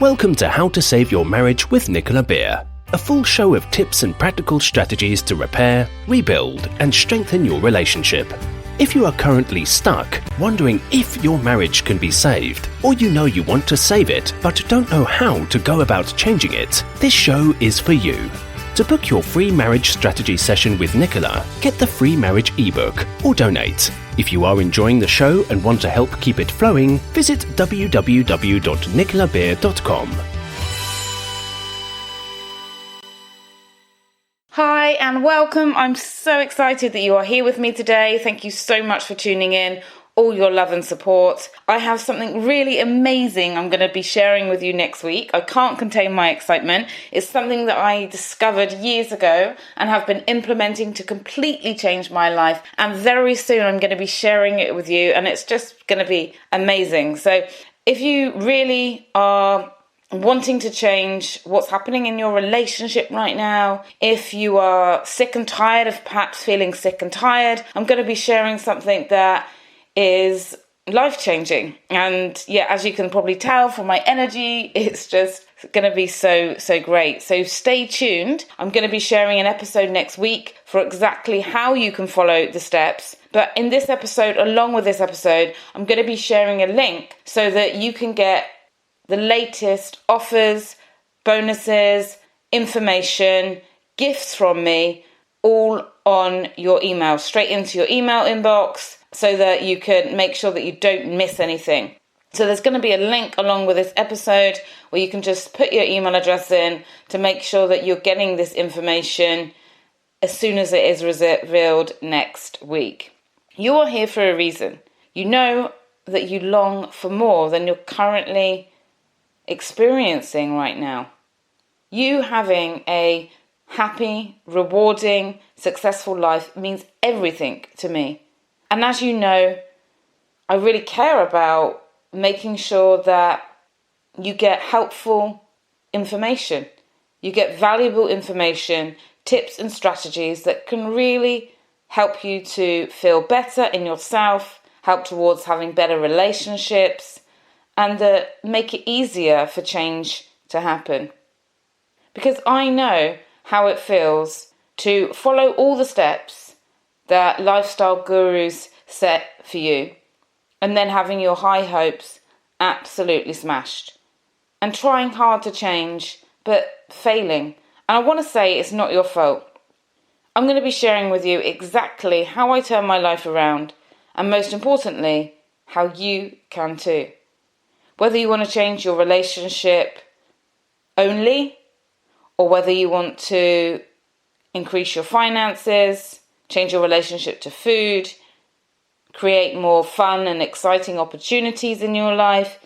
Welcome to How to Save Your Marriage with Nicola Beer, a full show of tips and practical strategies to repair, rebuild, and strengthen your relationship. If you are currently stuck, wondering if your marriage can be saved, or you want to save it but don't know how to go about changing it, this show is for you. To book your free marriage strategy session with Nicola, get the free marriage ebook or donate. If you are enjoying the show and want to help keep it flowing, visit www.nicolabeer.com. Hi and welcome. I'm so excited that you are here with me today. Thank you so much for tuning in, all your love and support. I have something really amazing I'm going to be sharing with you next week. I can't contain my excitement. It's something that I discovered years ago and have been implementing to completely change my life. And very soon I'm going to be sharing it with you, and it's just going to be amazing. So if you really are wanting to change what's happening in your relationship right now, if you are sick and tired of perhaps feeling sick and tired, I'm going to be sharing something that is life-changing. And yeah, as you can probably tell from my energy, it's just going to be so great. So stay tuned. I'm going to be sharing an episode next week for exactly how you can follow the steps. But in this episode, along with this episode, I'm going to be sharing a link so that you can get the latest offers, bonuses, information, gifts from me, all on your email, straight into your email inbox, so that you can make sure that you don't miss anything. So there's going to be a link along with this episode where you can just put your email address in to make sure that you're getting this information as soon as it is revealed next week. You are here for a reason. You know that you long for more than you're currently experiencing right now. You having a happy, rewarding, successful life means everything to me. And as you know, I really care about making sure that you get helpful information. You get valuable information, tips and strategies that can really help you to feel better in yourself, help towards having better relationships, and make it easier for change to happen. Because I know how it feels to follow all the steps that lifestyle gurus set for you, and then having your high hopes absolutely smashed, and trying hard to change, but failing. And I want to say it's not your fault. I'm going to be sharing with you exactly how I turn my life around, and most importantly, how you can too. Whether you want to change your relationship only, or whether you want to increase your finances, change your relationship to food, create more fun and exciting opportunities in your life,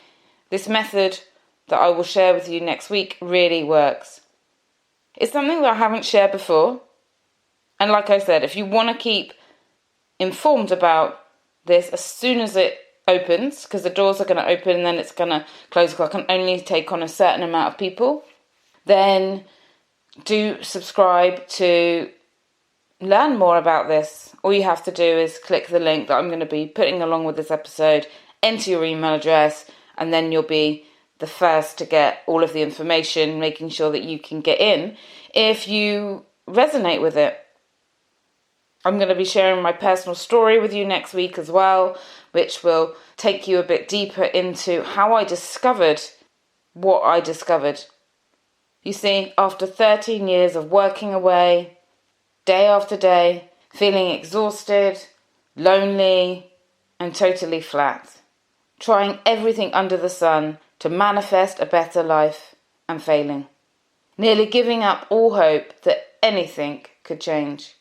this method that I will share with you next week really works. It's something that I haven't shared before. And like I said, if you want to keep informed about this as soon as it opens, because the doors are going to open and then it's going to close, because I can only take on a certain amount of people, then do subscribe to learn more about this. All you have to do is click the link that I'm going to be putting along with this episode, enter your email address, and then you'll be the first to get all of the information, making sure that you can get in if you resonate with it. I'm going to be sharing my personal story with you next week as well, which will take you a bit deeper into how I discovered what I discovered. You see, after 13 years of working away, day after day, feeling exhausted, lonely, and totally flat, trying everything under the sun to manifest a better life and failing, nearly giving up all hope that anything could change.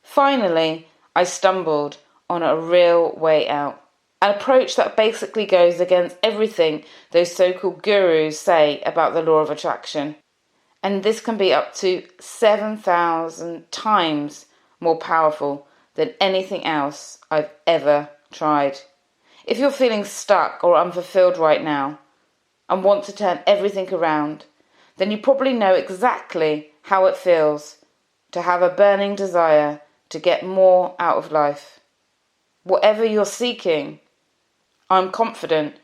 Finally, I stumbled on a real way out. An approach that basically goes against everything those so-called gurus say about the law of attraction. And this can be up to 7,000 times more powerful than anything else I've ever tried. If you're feeling stuck or unfulfilled right now and want to turn everything around, then you probably know exactly how it feels to have a burning desire to get more out of life. Whatever you're seeking, I'm confident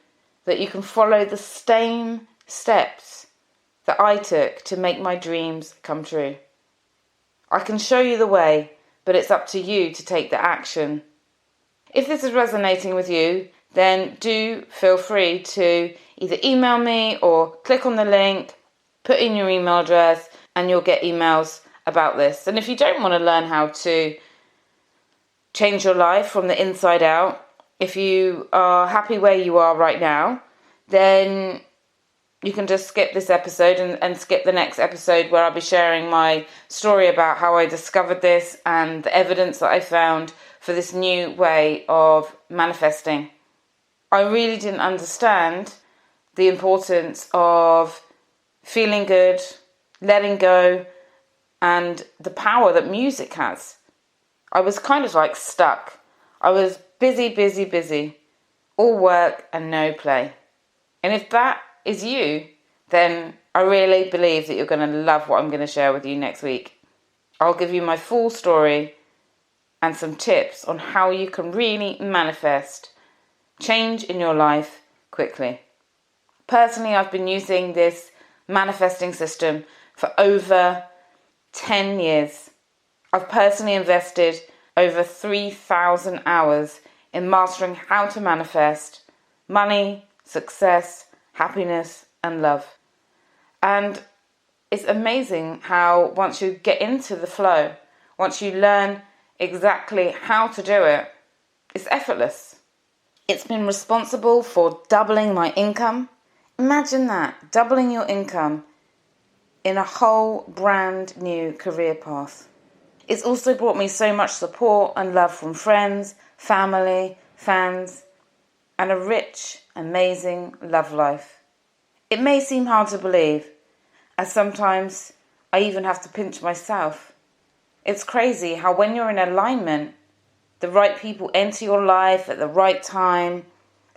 that you can follow the same steps that I took to make my dreams come true. I can show you the way, but it's up to you to take the action. If this is resonating with you, then do feel free to either email me or click on the link, put in your email address, and you'll get emails about this. And if you don't want to learn how to change your life from the inside out, if you are happy where you are right now, then you can just skip this episode and skip the next episode where I'll be sharing my story about how I discovered this and the evidence that I found for this new way of manifesting. I really didn't understand the importance of feeling good, letting go, and the power that music has. I was kind of like stuck. I was busy, all work and no play. And if that is you, then I really believe that you're going to love what I'm going to share with you next week. I'll give you my full story and some tips on how you can really manifest change in your life quickly. Personally, I've been using this manifesting system for over 10 years. I've personally invested over 3,000 hours in mastering how to manifest money, success, happiness and love. And it's amazing how once you get into the flow, once you learn exactly how to do it, it's effortless. It's been responsible for doubling my income. Imagine that, doubling your income in a whole brand new career path. It's also brought me so much support and love from friends, family, fans, and a rich, amazing love life. It may seem hard to believe, as sometimes I even have to pinch myself. It's crazy how when you're in alignment, the right people enter your life at the right time,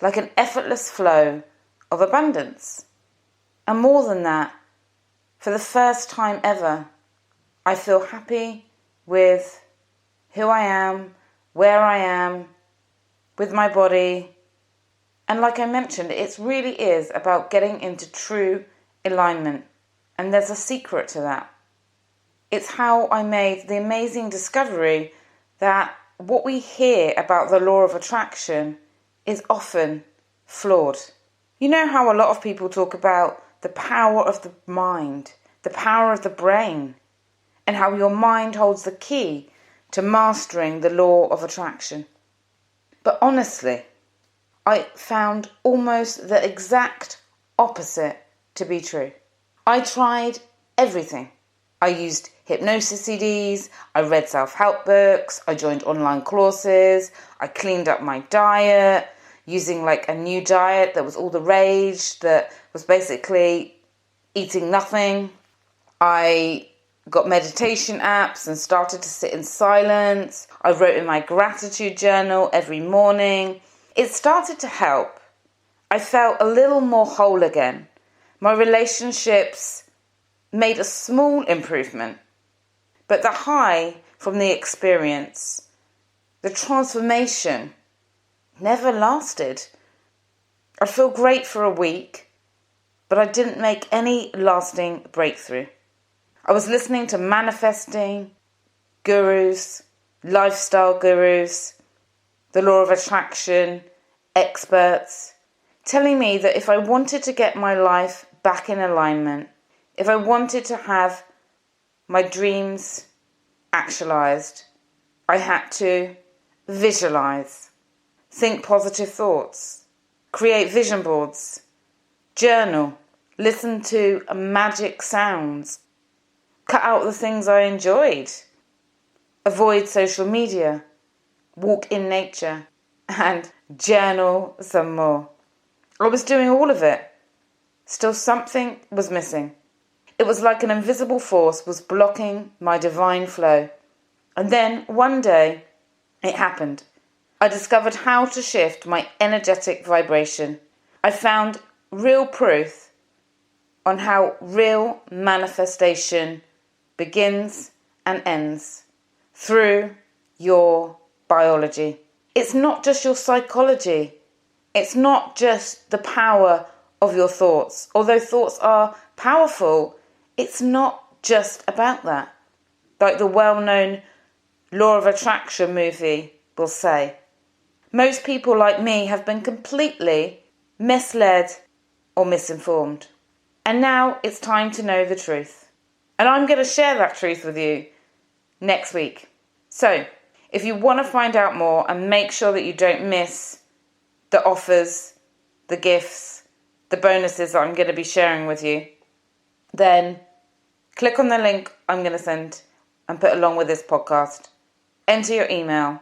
like an effortless flow of abundance. And more than that, for the first time ever, I feel happy with who I am, where I am, with my body. And like I mentioned, it really is about getting into true alignment. And there's a secret to that. It's how I made the amazing discovery that what we hear about the law of attraction is often flawed. You know how a lot of people talk about the power of the mind, the power of the brain, and how your mind holds the key to mastering the law of attraction. But honestly, I found almost the exact opposite to be true. I tried everything. I used hypnosis CDs, I read self-help books, I joined online courses, I cleaned up my diet, using like a new diet that was all the rage, that was basically eating nothing. I got meditation apps and started to sit in silence. I wrote in my gratitude journal every morning. It started to help. I felt a little more whole again. My relationships made a small improvement. But the high from the experience, the transformation, never lasted. I'd feel great for a week, but I didn't make any lasting breakthrough. I was listening to manifesting gurus, lifestyle gurus, the law of attraction experts, telling me that if I wanted to get my life back in alignment, if I wanted to have my dreams actualized, I had to visualize, think positive thoughts, create vision boards, journal, listen to magic sounds, cut out the things I enjoyed, avoid social media, walk in nature, and journal some more. I was doing all of it. Still something was missing. It was like an invisible force was blocking my divine flow. And then one day, it happened. I discovered how to shift my energetic vibration. I found real proof on how real manifestation begins and ends through your biology. It's not just your psychology. It's not just the power of your thoughts. Although thoughts are powerful, it's not just about that. Like the well-known Law of Attraction movie will say. Most people like me have been completely misled or misinformed. And now it's time to know the truth. And I'm going to share that truth with you next week. So, if you want to find out more and make sure that you don't miss the offers, the gifts, the bonuses that I'm going to be sharing with you, then click on the link I'm going to send and put along with this podcast. Enter your email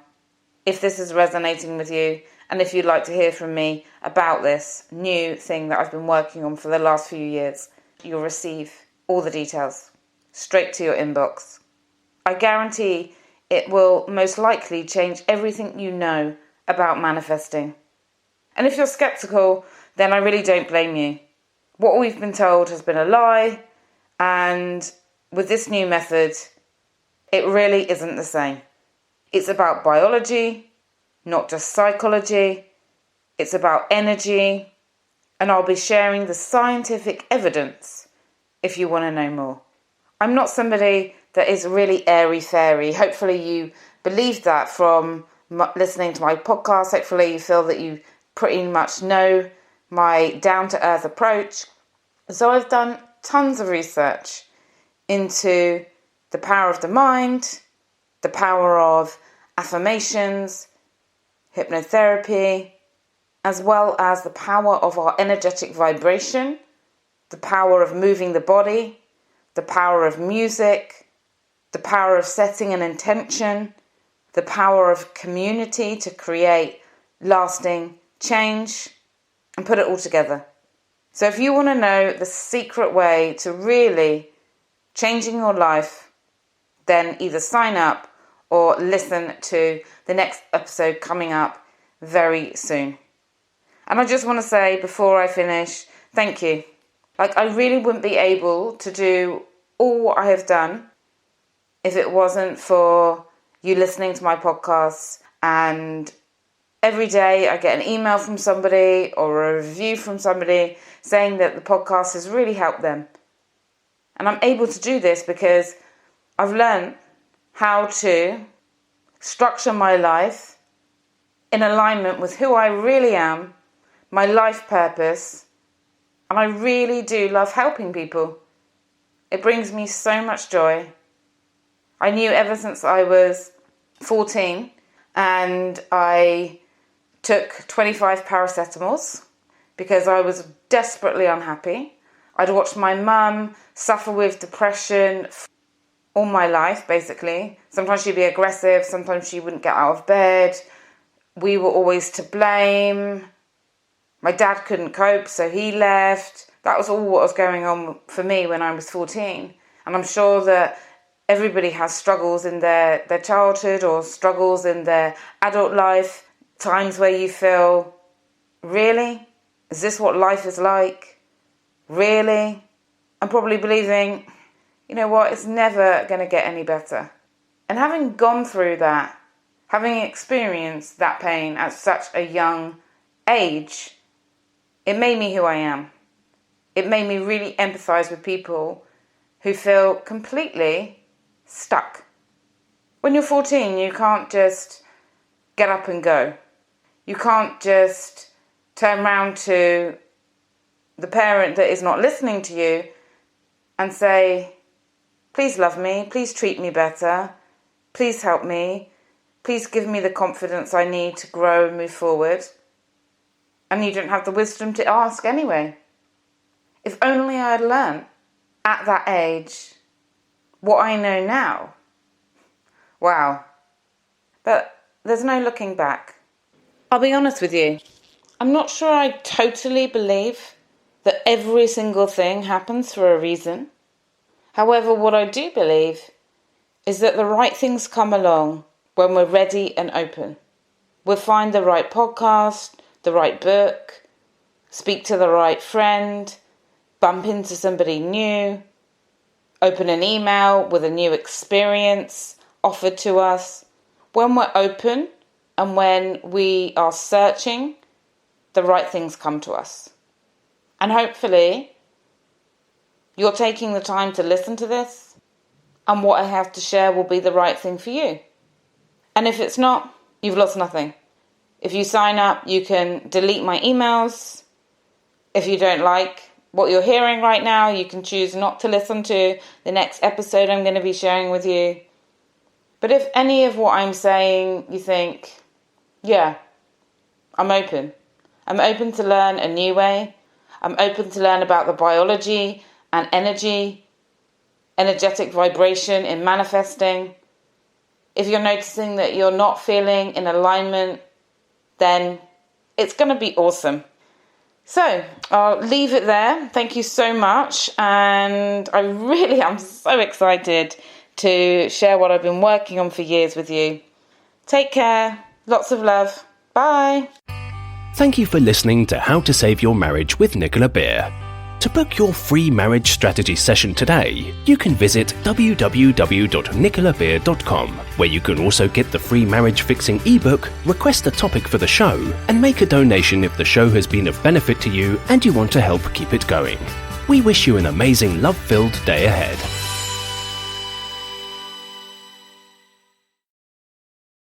if this is resonating with you and if you'd like to hear from me about this new thing that I've been working on for the last few years. You'll receive all the details straight to your inbox. I guarantee it will most likely change everything you know about manifesting. And if you're skeptical, then I really don't blame you. What we've been told has been a lie, and with this new method, it really isn't the same. It's about biology, not just psychology. It's about energy, and I'll be sharing the scientific evidence if you want to know more. I'm not somebody that is really airy-fairy. Hopefully you believe that from listening to my podcast. Hopefully you feel that you pretty much know my down-to-earth approach. So I've done tons of research into the power of the mind, the power of affirmations, hypnotherapy, as well as the power of our energetic vibration, the power of moving the body, the power of music, the power of setting an intention, the power of community to create lasting change, and put it all together. So if you want to know the secret way to really changing your life, then either sign up or listen to the next episode coming up very soon. And I just want to say before I finish, thank you. I really wouldn't be able to do all what I have done if it wasn't for you listening to my podcasts. And every day I get an email from somebody or a review from somebody saying that the podcast has really helped them. And I'm able to do this because I've learned how to structure my life in alignment with who I really am, my life purpose, and I really do love helping people. It brings me so much joy. I knew ever since I was 14 and I took 25 paracetamols because I was desperately unhappy. I'd watched my mum suffer with depression all my life, basically. Sometimes she'd be aggressive, sometimes she wouldn't get out of bed. We were always to blame. My dad couldn't cope, so he left. That was all what was going on for me when I was 14. And I'm sure that everybody has struggles in their childhood or struggles in their adult life. Times where you feel, really? Is this what life is like? Really? I'm probably believing, you know what, it's never going to get any better. And having gone through that, having experienced that pain at such a young age, it made me who I am. It made me really empathize with people who feel completely stuck. When you're 14, you can't just get up and go. You can't just turn around to the parent that is not listening to you and say, please love me, please treat me better, please help me, please give me the confidence I need to grow and move forward. And you don't have the wisdom to ask anyway. If only I had learned at that age what I know now. Wow. But there's no looking back. I'll be honest with you. I'm not sure I totally believe that every single thing happens for a reason. However, what I do believe is that the right things come along when we're ready and open. We'll find the right podcast, the right book, speak to the right friend, bump into somebody new, open an email with a new experience offered to us. When we're open and when we are searching, the right things come to us. And hopefully, you're taking the time to listen to this, and what I have to share will be the right thing for you. And if it's not, you've lost nothing. If you sign up, you can delete my emails. If you don't like what you're hearing right now, you can choose not to listen to the next episode I'm going to be sharing with you. But if any of what I'm saying, you think, yeah, I'm open. I'm open to learn a new way. I'm open to learn about the biology and energetic vibration in manifesting. If you're noticing that you're not feeling in alignment, then it's going to be awesome. So I'll leave it there. Thank you so much. And I really am so excited to share what I've been working on for years with you. Take care. Lots of love. Bye. Thank you for listening to How to Save Your Marriage with Nicola Beer. To book your free marriage strategy session today, you can visit www.nicolabeer.com, where you can also get the free marriage fixing ebook, request a topic for the show, and make a donation if the show has been of benefit to you and you want to help keep it going. We wish you an amazing love-filled day ahead.